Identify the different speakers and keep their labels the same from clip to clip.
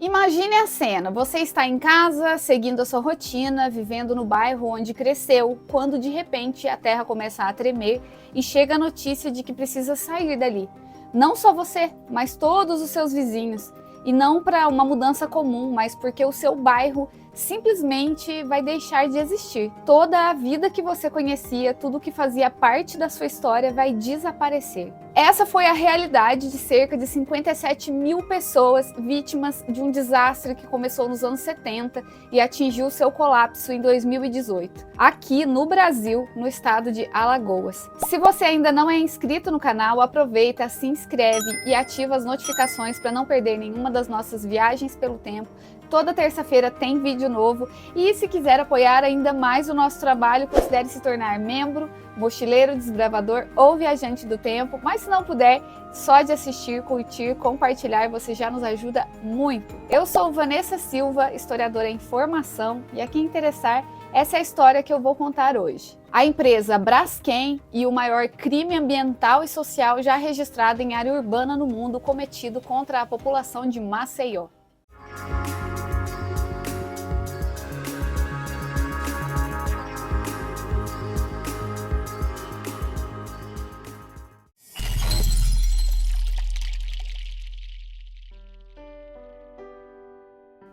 Speaker 1: Imagine a cena, você está em casa, seguindo a sua rotina, vivendo no bairro onde cresceu, quando de repente a terra começa a tremer e chega a notícia de que precisa sair dali. Não só você, mas todos os seus vizinhos. E não para uma mudança comum, mas porque o seu bairro simplesmente vai deixar de existir. Toda a vida que você conhecia, tudo que fazia parte da sua história vai desaparecer. Essa foi a realidade de cerca de 57 mil pessoas vítimas de um desastre que começou nos anos 70 e atingiu seu colapso em 2018, aqui no Brasil, no estado de Alagoas. Se você ainda não é inscrito no canal, aproveita, se inscreve e ativa as notificações para não perder nenhuma das nossas viagens pelo tempo. Toda terça-feira tem vídeo novo e se quiser apoiar ainda mais o nosso trabalho, considere se tornar membro, mochileiro, desbravador ou viajante do tempo, mas se não puder, só de assistir, curtir, compartilhar, você já nos ajuda muito. Eu sou Vanessa Silva, historiadora em formação, e a quem interessar, essa é a história que eu vou contar hoje. A empresa Braskem e o maior crime ambiental e social já registrado em área urbana no mundo cometido contra a população de Maceió.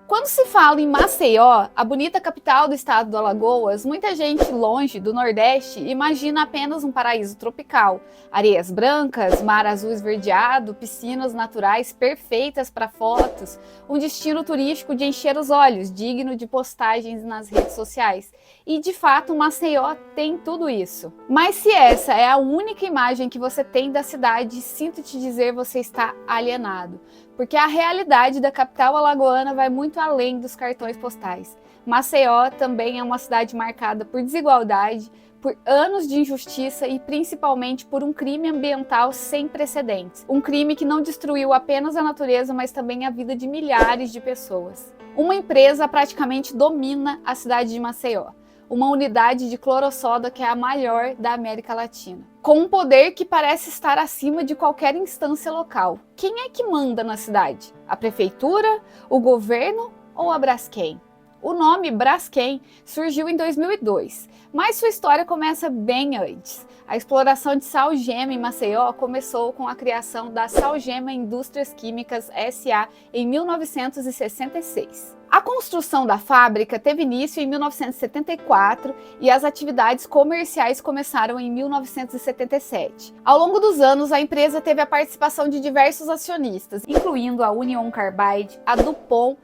Speaker 1: Quando se fala em Maceió, a bonita capital do estado do Alagoas, muita gente longe do Nordeste imagina apenas um paraíso tropical. Areias brancas, mar azul esverdeado, piscinas naturais perfeitas para fotos, um destino turístico de encher os olhos, digno de postagens nas redes sociais. E de fato, Maceió tem tudo isso. Mas se essa é a única imagem que você tem da cidade, sinto te dizer, você está alienado. Porque a realidade da capital alagoana vai muito além dos cartões postais. Maceió também é uma cidade marcada por desigualdade, por anos de injustiça e principalmente por um crime ambiental sem precedentes. Um crime que não destruiu apenas a natureza, mas também a vida de milhares de pessoas. Uma empresa praticamente domina a cidade de Maceió. Uma unidade de cloro-soda que é a maior da América Latina, com um poder que parece estar acima de qualquer instância local. Quem é que manda na cidade? A prefeitura, o governo ou a Braskem? O nome Braskem surgiu em 2002, mas sua história começa bem antes. A exploração de sal-gema em Maceió começou com a criação da Salgema Indústrias Químicas S.A. em 1966. A construção da fábrica teve início em 1974 e as atividades comerciais começaram em 1977. Ao longo dos anos, a empresa teve a participação de diversos acionistas, incluindo a Union Carbide, a DuPont,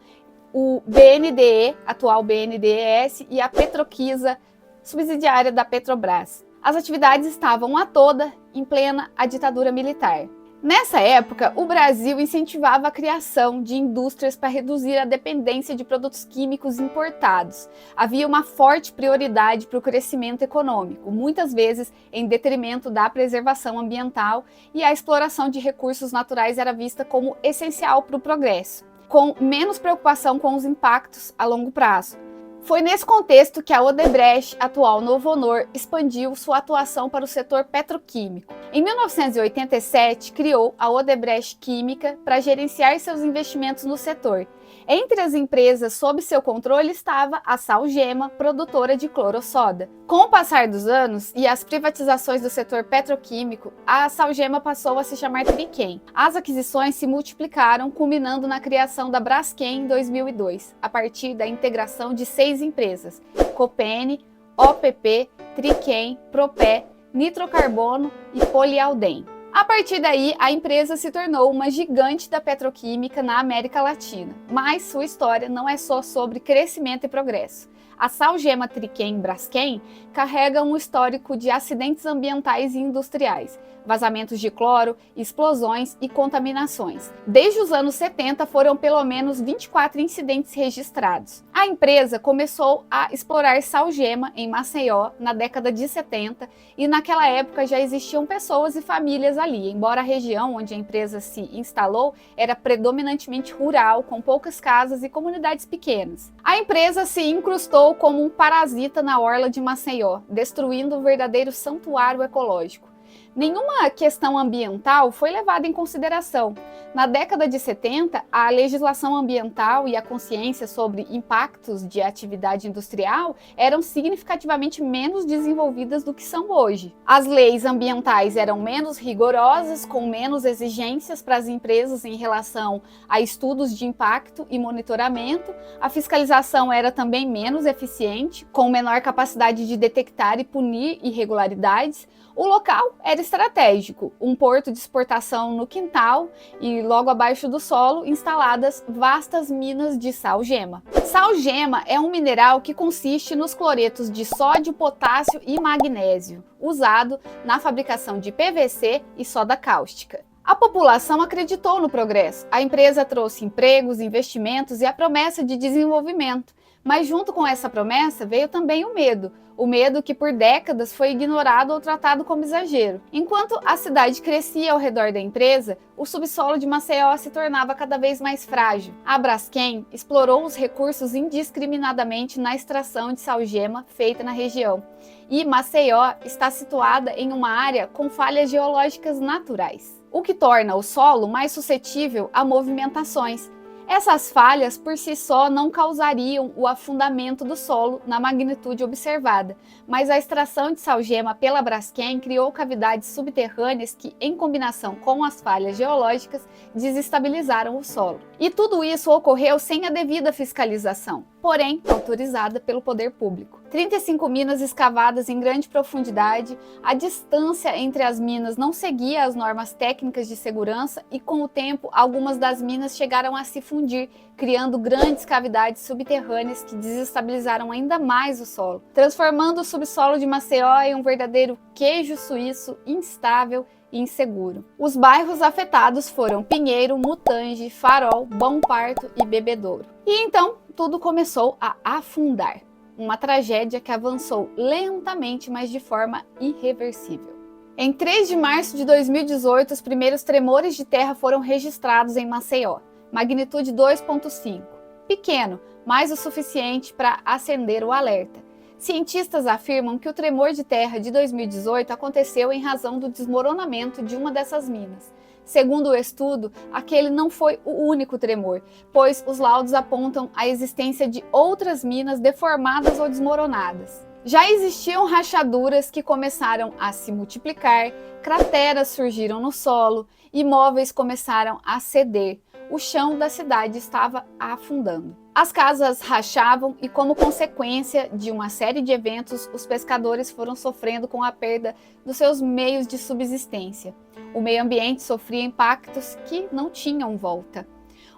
Speaker 1: o BNDE, atual BNDES, e a Petroquisa, subsidiária da Petrobras. As atividades estavam a toda em plena ditadura militar. Nessa época, o Brasil incentivava a criação de indústrias para reduzir a dependência de produtos químicos importados. Havia uma forte prioridade para o crescimento econômico, muitas vezes em detrimento da preservação ambiental, e a exploração de recursos naturais era vista como essencial para o progresso, com menos preocupação com os impactos a longo prazo. Foi nesse contexto que a Odebrecht, atual Novo Honor, expandiu sua atuação para o setor petroquímico. Em 1987, criou a Odebrecht Química para gerenciar seus investimentos no setor. Entre as empresas sob seu controle estava a Salgema, produtora de cloro-soda. Com o passar dos anos e as privatizações do setor petroquímico, a Salgema passou a se chamar Triquem. As aquisições se multiplicaram, culminando na criação da Braskem em 2002, a partir da integração de 6 empresas: Copene, OPP, Triquem, Propé, Nitrocarbono e Polialdem. A partir daí, a empresa se tornou uma gigante da petroquímica na América Latina. Mas sua história não é só sobre crescimento e progresso. A Salgema Triquem Braskem carrega um histórico de acidentes ambientais e industriais, vazamentos de cloro, explosões e contaminações. Desde os anos 70 foram pelo menos 24 incidentes registrados. A empresa começou a explorar salgema em Maceió na década de 70 e naquela época já existiam pessoas e famílias ali, embora a região onde a empresa se instalou era predominantemente rural, com poucas casas e comunidades pequenas. A empresa se incrustou como um parasita na orla de Maceió, destruindo um verdadeiro santuário ecológico. Nenhuma questão ambiental foi levada em consideração. Na década de 70, a legislação ambiental e a consciência sobre impactos de atividade industrial eram significativamente menos desenvolvidas do que são hoje. As leis ambientais eram menos rigorosas, com menos exigências para as empresas em relação a estudos de impacto e monitoramento. A fiscalização era também menos eficiente, com menor capacidade de detectar e punir irregularidades. O local era estratégico, um porto de exportação no quintal e logo abaixo do solo instaladas vastas minas de sal-gema. Sal-gema é um mineral que consiste nos cloretos de sódio, potássio e magnésio, usado na fabricação de PVC e soda cáustica. A população acreditou no progresso. A empresa trouxe empregos, investimentos e a promessa de desenvolvimento. Mas junto com essa promessa veio também o medo que por décadas foi ignorado ou tratado como exagero. Enquanto a cidade crescia ao redor da empresa, o subsolo de Maceió se tornava cada vez mais frágil. A Braskem explorou os recursos indiscriminadamente na extração de sal-gema feita na região. E Maceió está situada em uma área com falhas geológicas naturais, o que torna o solo mais suscetível a movimentações. Essas falhas por si só não causariam o afundamento do solo na magnitude observada, mas a extração de sal-gema pela Braskem criou cavidades subterrâneas que, em combinação com as falhas geológicas, desestabilizaram o solo. E tudo isso ocorreu sem a devida fiscalização, porém autorizada pelo poder público. 35 minas escavadas em grande profundidade, a distância entre as minas não seguia as normas técnicas de segurança e, com o tempo, algumas das minas chegaram a se fundir, criando grandes cavidades subterrâneas que desestabilizaram ainda mais o solo, transformando o subsolo de Maceió em um verdadeiro queijo suíço instável e inseguro. Os bairros afetados foram Pinheiro, Mutange, Farol, Bom Parto e Bebedouro. E então tudo começou a afundar. Uma tragédia que avançou lentamente, mas de forma irreversível. Em 3 de março de 2018, os primeiros tremores de terra foram registrados em Maceió, magnitude 2,5. Pequeno, mas o suficiente para acender o alerta. Cientistas afirmam que o tremor de terra de 2018 aconteceu em razão do desmoronamento de uma dessas minas. Segundo o estudo, aquele não foi o único tremor, pois os laudos apontam a existência de outras minas deformadas ou desmoronadas. Já existiam rachaduras que começaram a se multiplicar, crateras surgiram no solo, imóveis começaram a ceder. O chão da cidade estava afundando. As casas rachavam e, como consequência de uma série de eventos, os pescadores foram sofrendo com a perda dos seus meios de subsistência. O meio ambiente sofria impactos que não tinham volta.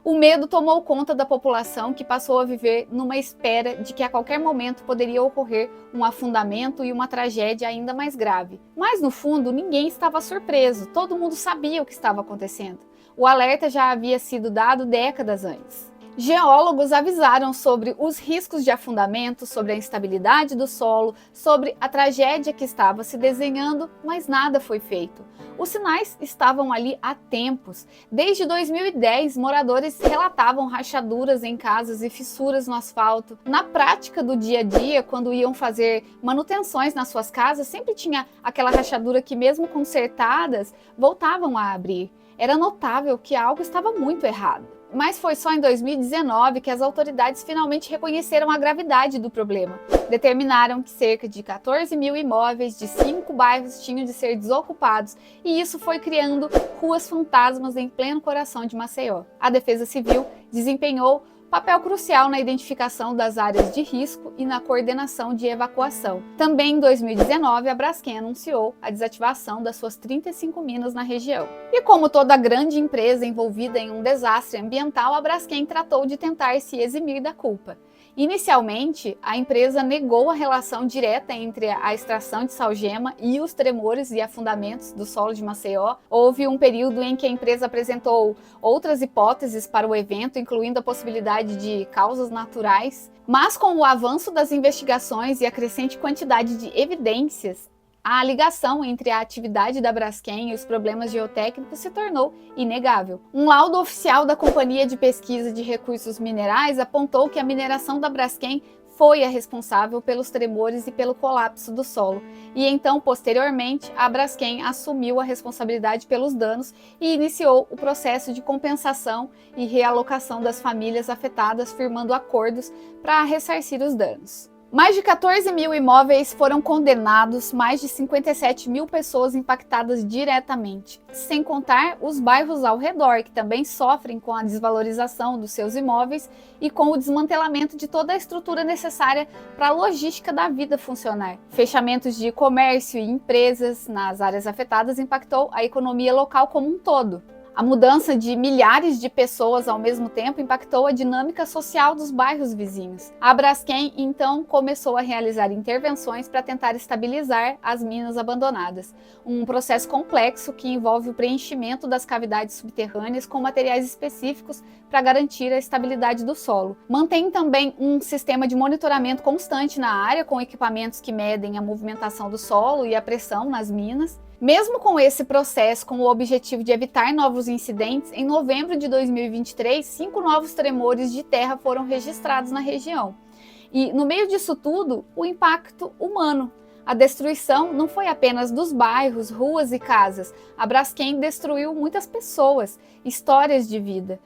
Speaker 1: O medo tomou conta da população, que passou a viver numa espera de que a qualquer momento poderia ocorrer um afundamento e uma tragédia ainda mais grave. Mas no fundo, ninguém estava surpreso, todo mundo sabia o que estava acontecendo. O alerta já havia sido dado décadas antes. Geólogos avisaram sobre os riscos de afundamento, sobre a instabilidade do solo, sobre a tragédia que estava se desenhando, mas nada foi feito. Os sinais estavam ali há tempos. Desde 2010, moradores relatavam rachaduras em casas e fissuras no asfalto. Na prática do dia a dia, quando iam fazer manutenções nas suas casas, sempre tinha aquela rachadura que, mesmo consertadas, voltavam a abrir. Era notável que algo estava muito errado. Mas foi só em 2019 que as autoridades finalmente reconheceram a gravidade do problema. Determinaram que cerca de 14 mil imóveis de 5 bairros tinham de ser desocupados, e isso foi criando ruas fantasmas em pleno coração de Maceió. A Defesa Civil desempenhou papel crucial na identificação das áreas de risco e na coordenação de evacuação. Também em 2019, a Braskem anunciou a desativação das suas 35 minas na região. E como toda grande empresa envolvida em um desastre ambiental, a Braskem tratou de tentar se eximir da culpa. Inicialmente, a empresa negou a relação direta entre a extração de sal-gema e os tremores e afundamentos do solo de Maceió. Houve um período em que a empresa apresentou outras hipóteses para o evento, incluindo a possibilidade de causas naturais. Mas com o avanço das investigações e a crescente quantidade de evidências, a ligação entre a atividade da Braskem e os problemas geotécnicos se tornou inegável. Um laudo oficial da Companhia de Pesquisa de Recursos Minerais apontou que a mineração da Braskem foi a responsável pelos tremores e pelo colapso do solo. E então, posteriormente, a Braskem assumiu a responsabilidade pelos danos e iniciou o processo de compensação e realocação das famílias afetadas, firmando acordos para ressarcir os danos. Mais de 14 mil imóveis foram condenados, mais de 57 mil pessoas impactadas diretamente, sem contar os bairros ao redor, que também sofrem com a desvalorização dos seus imóveis e com o desmantelamento de toda a estrutura necessária para a logística da vida funcionar. Fechamentos de comércio e empresas nas áreas afetadas impactou a economia local como um todo. A mudança de milhares de pessoas ao mesmo tempo impactou a dinâmica social dos bairros vizinhos. A Braskem, então, começou a realizar intervenções para tentar estabilizar as minas abandonadas. Um processo complexo que envolve o preenchimento das cavidades subterrâneas com materiais específicos para garantir a estabilidade do solo. Mantém também um sistema de monitoramento constante na área, com equipamentos que medem a movimentação do solo e a pressão nas minas. Mesmo com esse processo com o objetivo de evitar novos incidentes, em novembro de 2023, 5 novos tremores de terra foram registrados na região. E no meio disso tudo, o impacto humano. A destruição não foi apenas dos bairros, ruas e casas. A Braskem destruiu muitas pessoas, histórias de vida.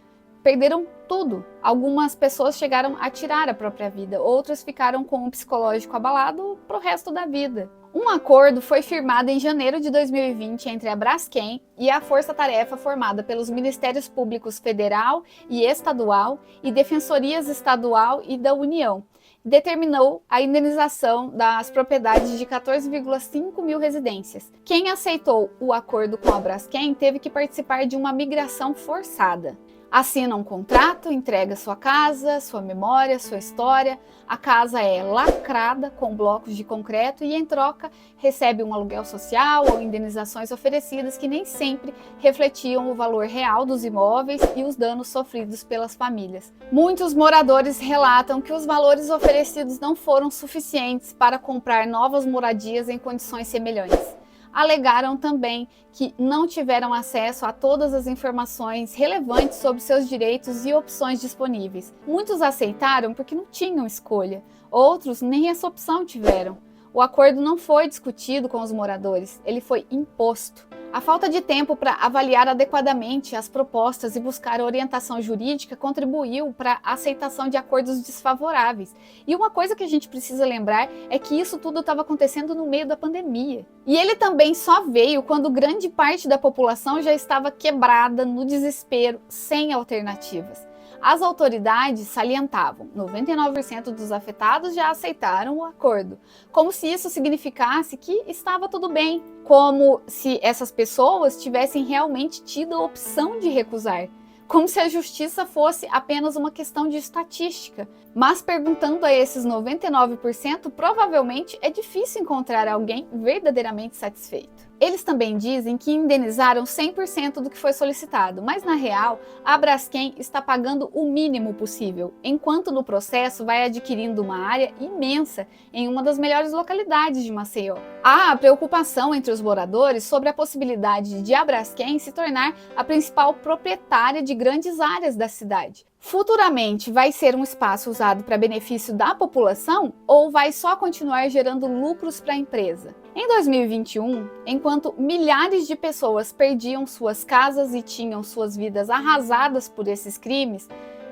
Speaker 1: Perderam tudo. Algumas pessoas chegaram a tirar a própria vida, outras ficaram com o psicológico abalado para o resto da vida. Um acordo foi firmado em janeiro de 2020 entre a Braskem e a força-tarefa formada pelos Ministérios Públicos Federal e Estadual e Defensorias Estadual e da União. Determinou a indenização das propriedades de 14,5 mil residências. Quem aceitou o acordo com a Braskem teve que participar de uma migração forçada. Assina um contrato, entrega sua casa, sua memória, sua história. A casa é lacrada com blocos de concreto e, em troca, recebe um aluguel social ou indenizações oferecidas que nem sempre refletiam o valor real dos imóveis e os danos sofridos pelas famílias. Muitos moradores relatam que os valores oferecidos não foram suficientes para comprar novas moradias em condições semelhantes. Alegaram também que não tiveram acesso a todas as informações relevantes sobre seus direitos e opções disponíveis. Muitos aceitaram porque não tinham escolha, outros nem essa opção tiveram. O acordo não foi discutido com os moradores, ele foi imposto. A falta de tempo para avaliar adequadamente as propostas e buscar orientação jurídica contribuiu para a aceitação de acordos desfavoráveis. E uma coisa que a gente precisa lembrar é que isso tudo estava acontecendo no meio da pandemia. E ele também só veio quando grande parte da população já estava quebrada, no desespero, sem alternativas. As autoridades salientavam, 99% dos afetados já aceitaram o acordo, como se isso significasse que estava tudo bem, como se essas pessoas tivessem realmente tido a opção de recusar, como se a justiça fosse apenas uma questão de estatística. Mas perguntando a esses 99%, provavelmente é difícil encontrar alguém verdadeiramente satisfeito. Eles também dizem que indenizaram 100% do que foi solicitado, mas na real, a Braskem está pagando o mínimo possível, enquanto no processo vai adquirindo uma área imensa em uma das melhores localidades de Maceió. Há a preocupação entre os moradores sobre a possibilidade de a Braskem se tornar a principal proprietária de grandes áreas da cidade. Futuramente vai ser um espaço usado para benefício da população ou vai só continuar gerando lucros para a empresa? Em 2021, enquanto milhares de pessoas perdiam suas casas e tinham suas vidas arrasadas por esses crimes,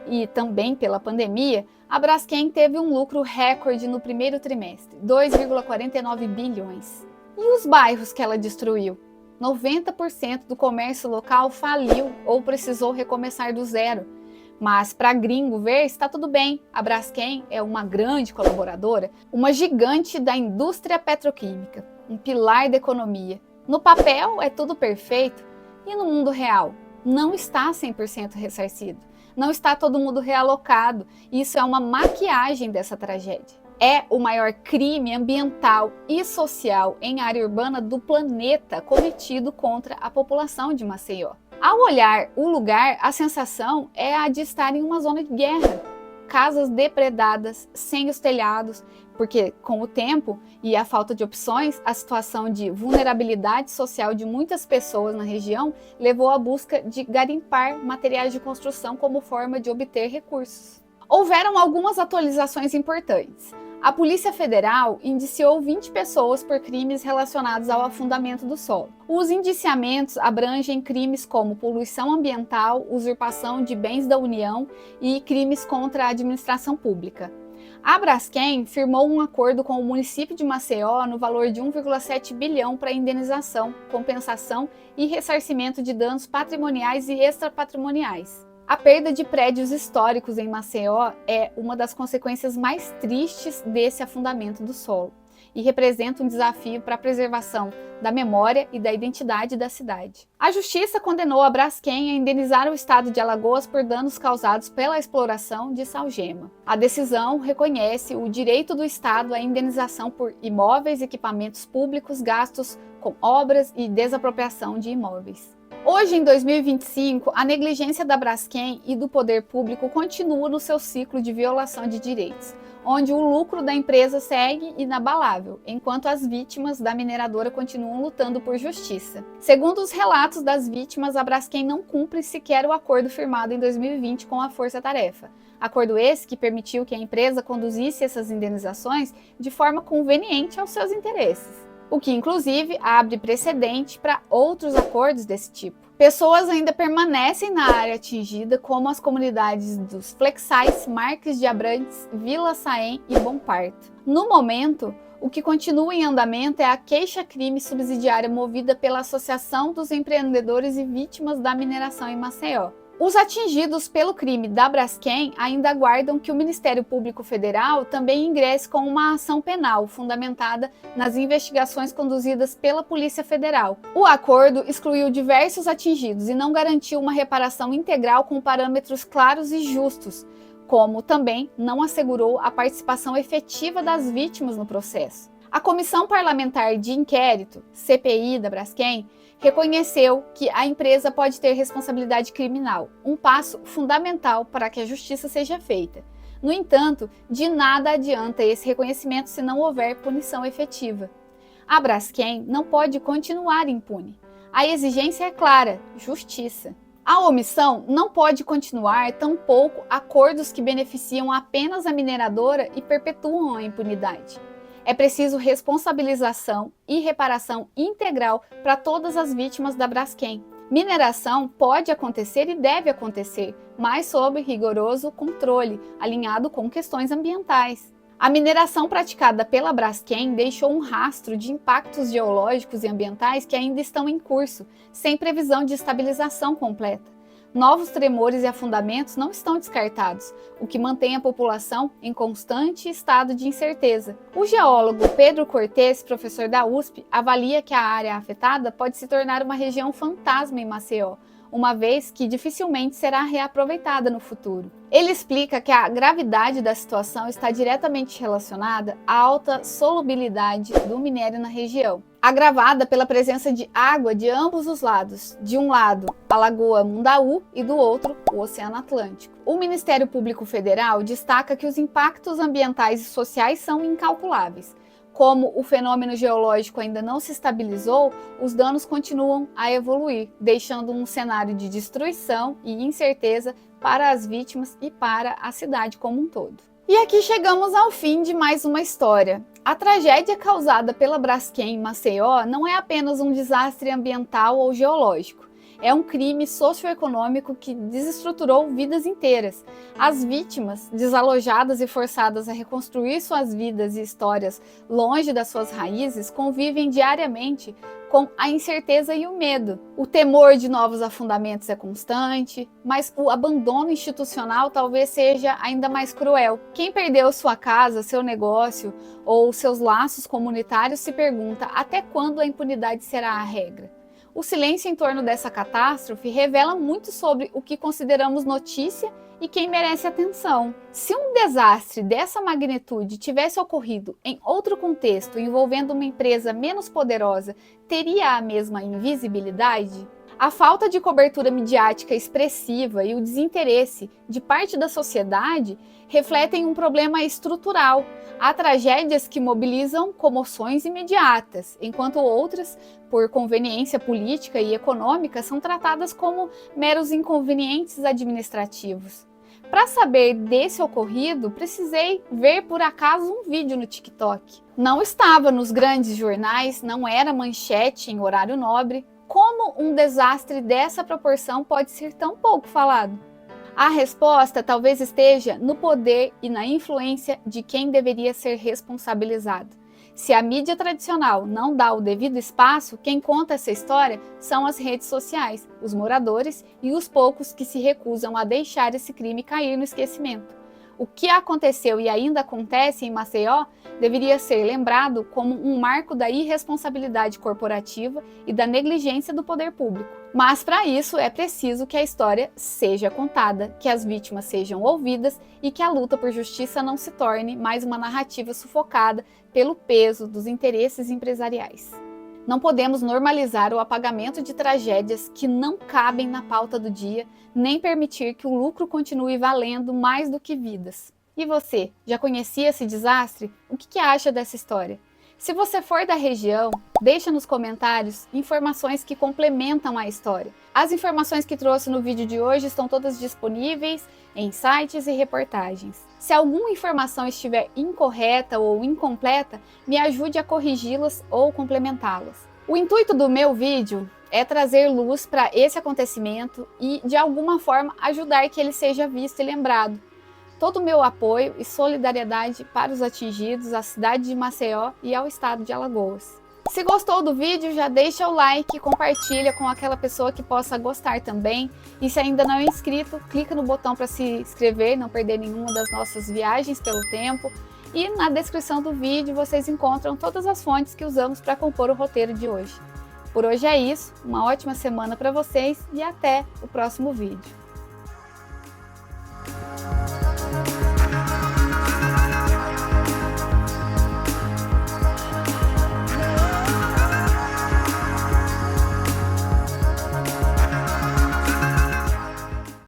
Speaker 1: e também pela pandemia, a Braskem teve um lucro recorde no primeiro trimestre, 2,49 bilhões. E os bairros que ela destruiu? 90% do comércio local faliu ou precisou recomeçar do zero. Mas para gringo ver, está tudo bem. A Braskem é uma grande colaboradora, uma gigante da indústria petroquímica, um pilar da economia. No papel é tudo perfeito e no mundo real não está 100% ressarcido. Não está todo mundo realocado. Isso é uma maquiagem dessa tragédia. É o maior crime ambiental e social em área urbana do planeta cometido contra a população de Maceió. Ao olhar o lugar, a sensação é a de estar em uma zona de guerra. Casas depredadas, sem os telhados, porque com o tempo e a falta de opções, a situação de vulnerabilidade social de muitas pessoas na região levou à busca de garimpar materiais de construção como forma de obter recursos. Houveram algumas atualizações importantes. A Polícia Federal indiciou 20 pessoas por crimes relacionados ao afundamento do solo. Os indiciamentos abrangem crimes como poluição ambiental, usurpação de bens da União e crimes contra a administração pública. A Braskem firmou um acordo com o município de Maceió no valor de 1,7 bilhão para indenização, compensação e ressarcimento de danos patrimoniais e extrapatrimoniais. A perda de prédios históricos em Maceió é uma das consequências mais tristes desse afundamento do solo e representa um desafio para a preservação da memória e da identidade da cidade. A Justiça condenou a Braskem a indenizar o estado de Alagoas por danos causados pela exploração de salgema. A decisão reconhece o direito do estado à indenização por imóveis e equipamentos públicos gastos com obras e desapropriação de imóveis. Hoje, em 2025, a negligência da Braskem e do poder público continua no seu ciclo de violação de direitos, onde o lucro da empresa segue inabalável, enquanto as vítimas da mineradora continuam lutando por justiça. Segundo os relatos das vítimas, a Braskem não cumpre sequer o acordo firmado em 2020 com a Força Tarefa. Acordo esse que permitiu que a empresa conduzisse essas indenizações de forma conveniente aos seus interesses, o que inclusive abre precedente para outros acordos desse tipo. Pessoas ainda permanecem na área atingida, como as comunidades dos Flexais, Marques de Abrantes, Vila Saém e Bom Parto. No momento, o que continua em andamento é a queixa-crime subsidiária movida pela Associação dos Empreendedores e Vítimas da Mineração em Maceió. Os atingidos pelo crime da Braskem ainda aguardam que o Ministério Público Federal também ingresse com uma ação penal fundamentada nas investigações conduzidas pela Polícia Federal. O acordo excluiu diversos atingidos e não garantiu uma reparação integral com parâmetros claros e justos, como também não assegurou a participação efetiva das vítimas no processo. A Comissão Parlamentar de Inquérito, CPI da Braskem, reconheceu que a empresa pode ter responsabilidade criminal, um passo fundamental para que a justiça seja feita. No entanto, de nada adianta esse reconhecimento se não houver punição efetiva. A Braskem não pode continuar impune. A exigência é clara: justiça. A omissão não pode continuar, tampouco acordos que beneficiam apenas a mineradora e perpetuam a impunidade. É preciso responsabilização e reparação integral para todas as vítimas da Braskem. Mineração pode acontecer e deve acontecer, mas sob rigoroso controle, alinhado com questões ambientais. A mineração praticada pela Braskem deixou um rastro de impactos geológicos e ambientais que ainda estão em curso, sem previsão de estabilização completa. Novos tremores e afundamentos não estão descartados, o que mantém a população em constante estado de incerteza. O geólogo Pedro Cortes, professor da USP, avalia que a área afetada pode se tornar uma região fantasma em Maceió, uma vez que dificilmente será reaproveitada no futuro. Ele explica que a gravidade da situação está diretamente relacionada à alta solubilidade do minério na região, agravada pela presença de água de ambos os lados, de um lado a Lagoa Mundaú e do outro o Oceano Atlântico. O Ministério Público Federal destaca que os impactos ambientais e sociais são incalculáveis. Como o fenômeno geológico ainda não se estabilizou, os danos continuam a evoluir, deixando um cenário de destruição e incerteza para as vítimas e para a cidade como um todo. E aqui chegamos ao fim de mais uma história. A tragédia causada pela Braskem em Maceió não é apenas um desastre ambiental ou geológico. É um crime socioeconômico que desestruturou vidas inteiras. As vítimas, desalojadas e forçadas a reconstruir suas vidas e histórias longe das suas raízes, convivem diariamente com a incerteza e o medo. O temor de novos afundamentos é constante, mas o abandono institucional talvez seja ainda mais cruel. Quem perdeu sua casa, seu negócio ou seus laços comunitários se pergunta até quando a impunidade será a regra. O silêncio em torno dessa catástrofe revela muito sobre o que consideramos notícia e quem merece atenção. Se um desastre dessa magnitude tivesse ocorrido em outro contexto envolvendo uma empresa menos poderosa, teria a mesma invisibilidade? A falta de cobertura midiática expressiva e o desinteresse de parte da sociedade refletem um problema estrutural. Há tragédias que mobilizam comoções imediatas, enquanto outras, por conveniência política e econômica, são tratadas como meros inconvenientes administrativos. Para saber desse ocorrido, precisei ver por acaso um vídeo no TikTok. Não estava nos grandes jornais, não era manchete em horário nobre. Como um desastre dessa proporção pode ser tão pouco falado? A resposta talvez esteja no poder e na influência de quem deveria ser responsabilizado. Se a mídia tradicional não dá o devido espaço, quem conta essa história são as redes sociais, os moradores e os poucos que se recusam a deixar esse crime cair no esquecimento. O que aconteceu e ainda acontece em Maceió deveria ser lembrado como um marco da irresponsabilidade corporativa e da negligência do poder público. Mas para isso é preciso que a história seja contada, que as vítimas sejam ouvidas e que a luta por justiça não se torne mais uma narrativa sufocada pelo peso dos interesses empresariais. Não podemos normalizar o apagamento de tragédias que não cabem na pauta do dia, nem permitir que o lucro continue valendo mais do que vidas. E você, já conhecia esse desastre? O que acha dessa história? Se você for da região, deixa nos comentários informações que complementam a história. As informações que trouxe no vídeo de hoje estão todas disponíveis em sites e reportagens. Se alguma informação estiver incorreta ou incompleta, me ajude a corrigi-las ou complementá-las. O intuito do meu vídeo é trazer luz para esse acontecimento e, de alguma forma, ajudar que ele seja visto e lembrado. Todo o meu apoio e solidariedade para os atingidos, à cidade de Maceió e ao estado de Alagoas. Se gostou do vídeo, já deixa o like e compartilha com aquela pessoa que possa gostar também. E se ainda não é inscrito, clica no botão para se inscrever, não perder nenhuma das nossas viagens pelo tempo. E na descrição do vídeo vocês encontram todas as fontes que usamos para compor o roteiro de hoje. Por hoje é isso, uma ótima semana para vocês e até o próximo vídeo.